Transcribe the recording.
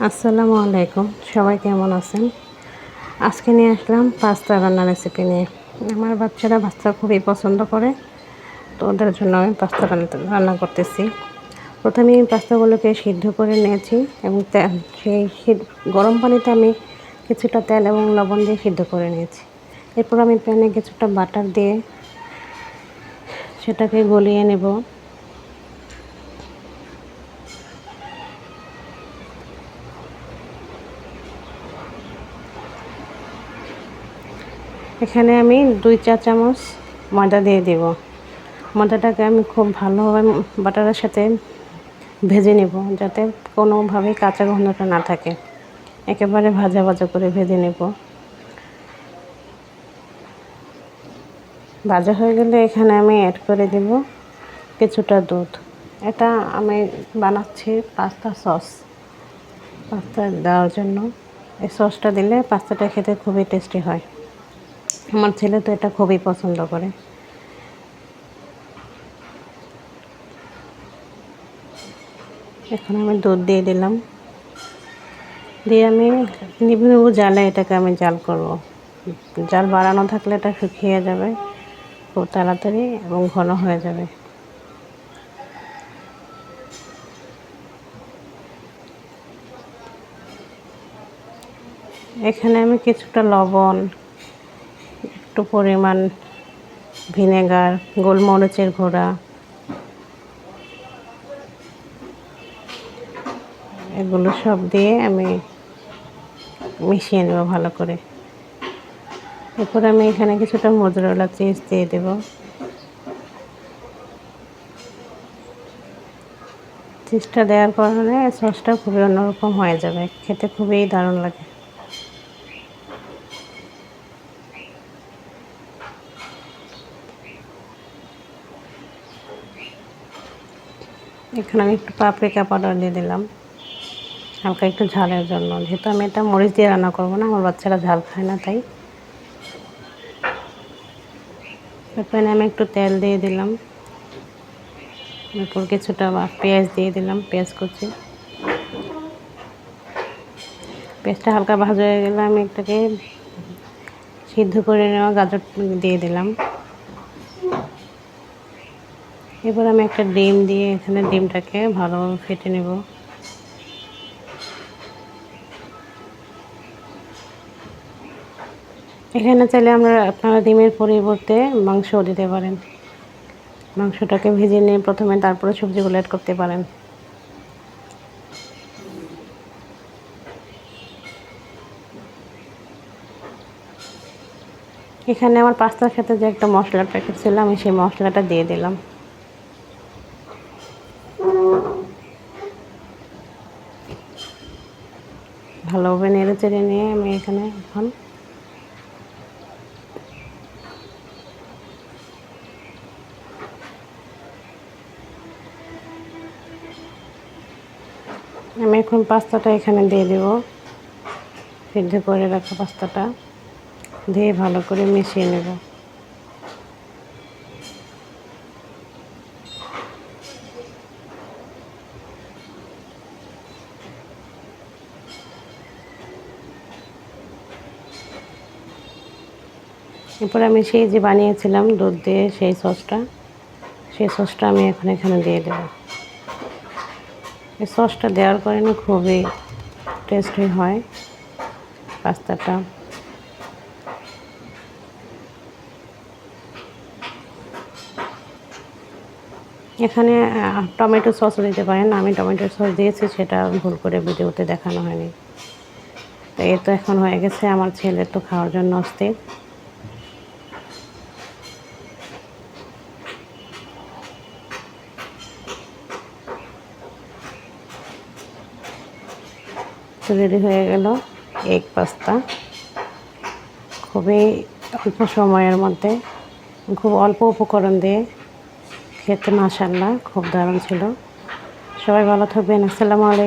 আসসালামু আলাইকুম, সবাই কেমন আছেন? আজকে নিয়ে আসলাম পাস্তা রান্নার রেসিপি নিয়ে। আমার বাচ্চারা পাস্তা খুবই পছন্দ করে, তো ওদের জন্য আমি পাস্তা রান্না করতেছি। প্রথমে আমি পাস্তাগুলোকে সিদ্ধ করে নিয়েছি এবং সেই গরম পানিতে আমি কিছুটা তেল এবং লবণ দিয়ে সিদ্ধ করে নিয়েছি। এরপর আমি প্যানে কিছুটা বাটার দিয়ে সেটাকে গলিয়ে নেব। এখানে আমি 2 চা চামচ ময়দা দিয়ে দেব। ময়দাটাকে আমি খুব ভালোভাবে বাটারের সাথে ভেজে নেব, যাতে কোনোভাবেই কাঁচা গন্ধটা না থাকে। একেবারে ভাজা ভাজা করে ভেজে নেব। ভাজা হয়ে গেলে এখানে আমি অ্যাড করে দেব কিছুটা দুধ। এটা আমি বানাচ্ছি পাস্তা সস, পাস্তা দেওয়ার জন্য। এই সসটা দিলে পাস্তাটা খেতে খুবই টেস্টি হয়। আমার ছেলে তো এটা খুবই পছন্দ করে। এখন আমি দুধ দিয়ে দিলাম, দিয়ে আমি নিভু নিভু জালে এটাকে আমি জাল করব। জাল বাড়ানো থাকলে এটা শুকিয়ে যাবে খুব তাড়াতাড়ি এবং ঘন হয়ে যাবে। এখানে আমি কিছুটা লবণ, একটু পরিমাণ ভিনেগার, গোলমরিচের গুঁড়া এগুলো সব দিয়ে আমি মিশিয়ে নেব ভালো করে। এরপর আমি এখানে কিছুটা মোজারেলা চিজ দিয়ে দেব। চিজটা দেওয়ার কারণে সসটা খুবই অন্যরকম হয়ে যাবে, খেতে খুবই দারুণ লাগে। এখানে আমি একটু পাপরিকা পাউডার দিয়ে দিলাম, হালকা একটু ঝালের জন্য। যেহেতু আমি এটা মরিচ দিয়ে রান্না করবো না, আমার বাচ্চারা ঝাল খায় না, তাই। এখানে আমি একটু তেল দিয়ে দিলাম, এরপর কিছুটা পেঁয়াজ দিয়ে দিলাম, পেঁয়াজ কুচি। পেঁয়াজটা হালকা ভাজা হয়ে গেলে আমি এটাকে সিদ্ধ করে নেওয়া গাজর দিয়ে দিলাম। এবার আমি একটা ডিম দিয়ে এখানে ডিমটাকে ভালোভাবে ফেটে নেব। এখানে চাইলে আপনারা ডিমের পরিবর্তে মাংসও দিতে পারেন। মাংসটাকে ভেজে নিয়ে প্রথমে, তারপরে সবজিগুলো অ্যাড করতে পারেন। এখানে আমার পাস্তার সাথে যে একটা মশলার প্যাকেট ছিল, আমি সেই মশলাটা দিয়ে দিলাম। ভালোভাবে নেড়ে চেড়ে নিয়ে আমি এখানে এখন পাস্তাটা এখানে দিয়ে দেব। সিদ্ধ করে রাখা পাস্তাটা দিয়ে ভালো করে মিশিয়ে নেব। এরপর আমি সেই যে বানিয়েছিলাম দুধ দিয়ে সেই সসটা আমি এখন এখানে দিয়ে দেব। এই সসটা দেওয়ার কারণে খুবই টেস্টি হয় পাস্তাটা। এখানে টমেটো সসও দিতে পারেন। আমি টমেটো সস দিয়েছি, সেটা ভুল করে ভিডিওতে দেখানো হয়নি। তো এই তো এখন হয়ে গেছে, আমার ছেলে তো খাওয়ার জন্য অস্থির। তো রেডি হয়ে গেল এগ পাস্তা, খুবই অল্প সময়ের মধ্যে, খুব অল্প উপকরণ দিয়ে খেতে মাশাআল্লাহ খুব দারুণ ছিল। সবাই ভালো থাকবেন। আসসালামু আলাইকুম।